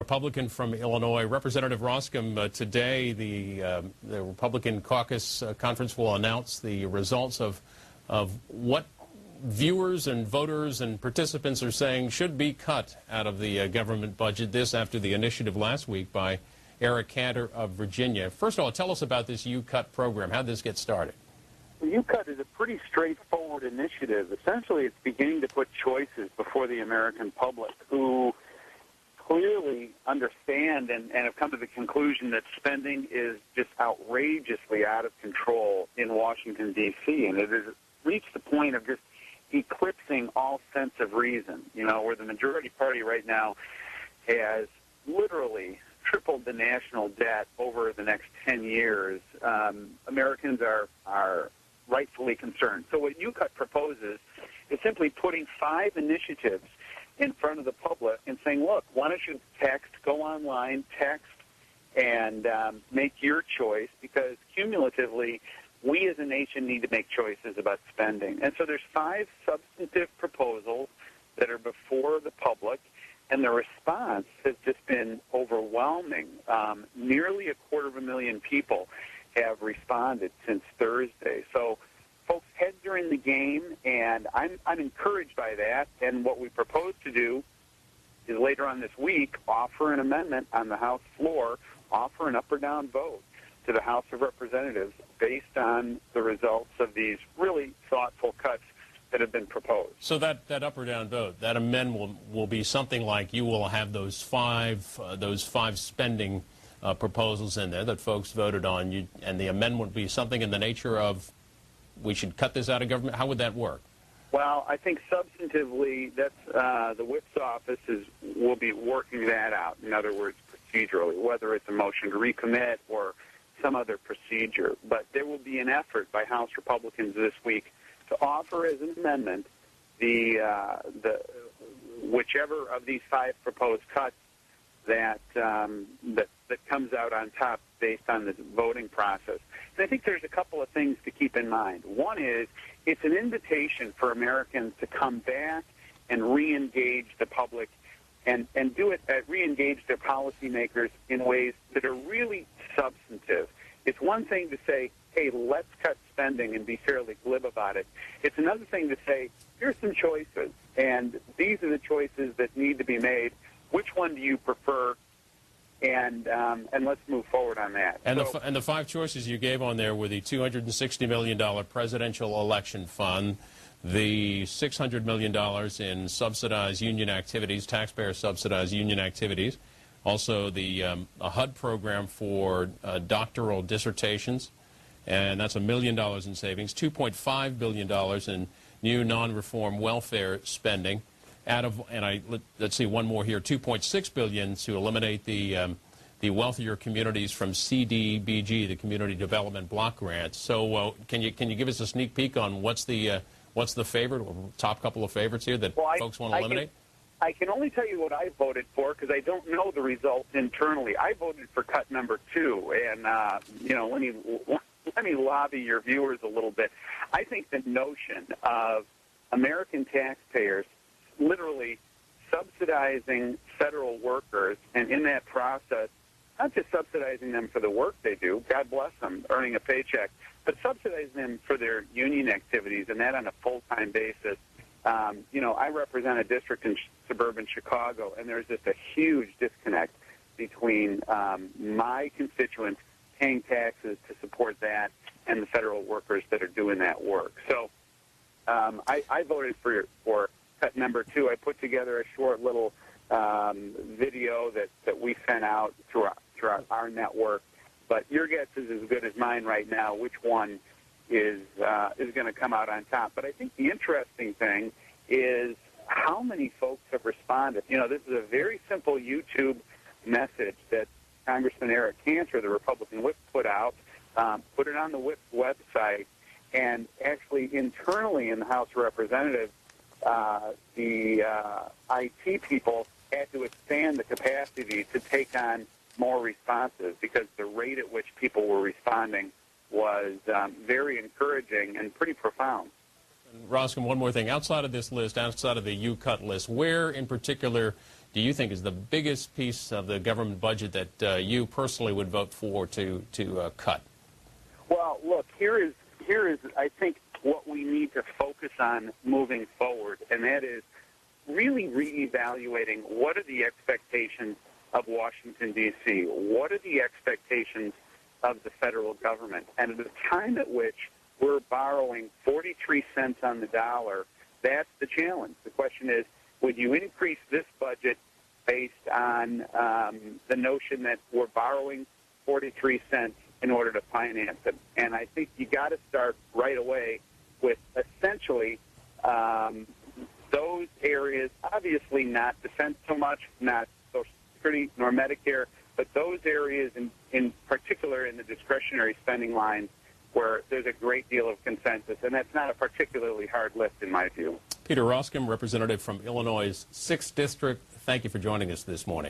Republican from Illinois. Representative Roskam, today the Republican caucus conference will announce the results of what viewers and voters and participants are saying should be cut out of the government budget. This after the initiative last week by Eric Cantor of Virginia. First of all, tell us about this YouCut program. How did this get started? Well, YouCut is a pretty straightforward initiative. Essentially, it's beginning to put choices before the American public who clearly understand and have come to the conclusion that spending is just outrageously out of control in Washington, D.C., and it has reached the point of just eclipsing all sense of reason, where the majority party right now has literally tripled the national debt over the next 10 years. Americans are rightfully concerned. So what YouCut proposes is simply putting 5 initiatives in front of the public and saying, look, why don't you go online, text, and make your choice, because cumulatively, we as a nation need to make choices about spending. And so there's 5 substantive proposals that are before the public, and the response has just been overwhelming. Nearly 250,000 people have responded since Thursday. So folks' heads are in the game, and I'm encouraged by that. And what we propose to do is later on this week offer an amendment on the House floor, offer an up or down vote to the House of Representatives based on the results of these really thoughtful cuts that have been proposed. So that up or down vote, that amendment will be something like you will have those five spending proposals in there that folks voted on, and the amendment would be something in the nature of we should cut this out of government. How would that work? Well, I think substantively, that's the whip's office will be working that out. In other words, procedurally, whether it's a motion to recommit or some other procedure. But there will be an effort by House Republicans this week to offer as an amendment the whichever of these 5 proposed cuts that comes out on top based on the voting process. And I think there's a couple of things to keep in mind. One is it's an invitation for Americans to come back and re-engage the public and do it, re-engage their policymakers in ways that are really substantive. It's one thing to say, hey, let's cut spending and be fairly glib about it. It's another thing to say, here's some choices, and these are the choices that need to be made. Which one do you prefer? And let's move forward on that. And the 5 choices you gave on there were the $260 million presidential election fund, the $600 million in subsidized union activities, taxpayer-subsidized union activities, also the a HUD program for doctoral dissertations, and that's $1 million in savings, $2.5 billion in new non-reform welfare spending, let's see, one more here, $2.6 billion to eliminate the wealthier communities from CDBG, the Community Development Block Grants. So can you give us a sneak peek on what's the favorite, or top couple of favorites here that folks want to eliminate? I can only tell you what I voted for because I don't know the results internally. I voted for cut number 2, and let me lobby your viewers a little bit. I think the notion of American taxpayers literally subsidizing federal workers, and in that process, not just subsidizing them for the work they do, God bless them, earning a paycheck, but subsidizing them for their union activities, and that on a full-time basis. I represent a district in suburban Chicago, and there's just a huge disconnect between my constituents paying taxes to support that and the federal workers that are doing that work. So I voted for cut number 2. I put together a short little video that we sent out through our network. But your guess is as good as mine right now which one is going to come out on top. But I think the interesting thing is how many folks have responded. This is a very simple YouTube message that Congressman Eric Cantor, the Republican whip, put out, put it on the whip website, and actually internally in the House of Representatives, the IT people had to expand the capacity to take on more responses because the rate at which people were responding was very encouraging and pretty profound. Roskam, one more thing. Outside of this list, outside of the YouCut list, where in particular do you think is the biggest piece of the government budget that you personally would vote for to cut? Well, look, here is I think what we need to focus on moving forward, and that is really reevaluating what are the expectations of Washington, D.C., what are the expectations of the federal government, and at the time at which we're borrowing 43 cents on the dollar, that's the challenge. The question is, would you increase this budget based on the notion that we're borrowing 43 cents in order to finance it? And I think you got to start right away with essentially those areas, obviously not defense so much, not Social Security nor Medicare, but those areas in particular in the discretionary spending lines where there's a great deal of consensus, and that's not a particularly hard lift in my view. Peter Roskam, representative from Illinois' 6th District, thank you for joining us this morning.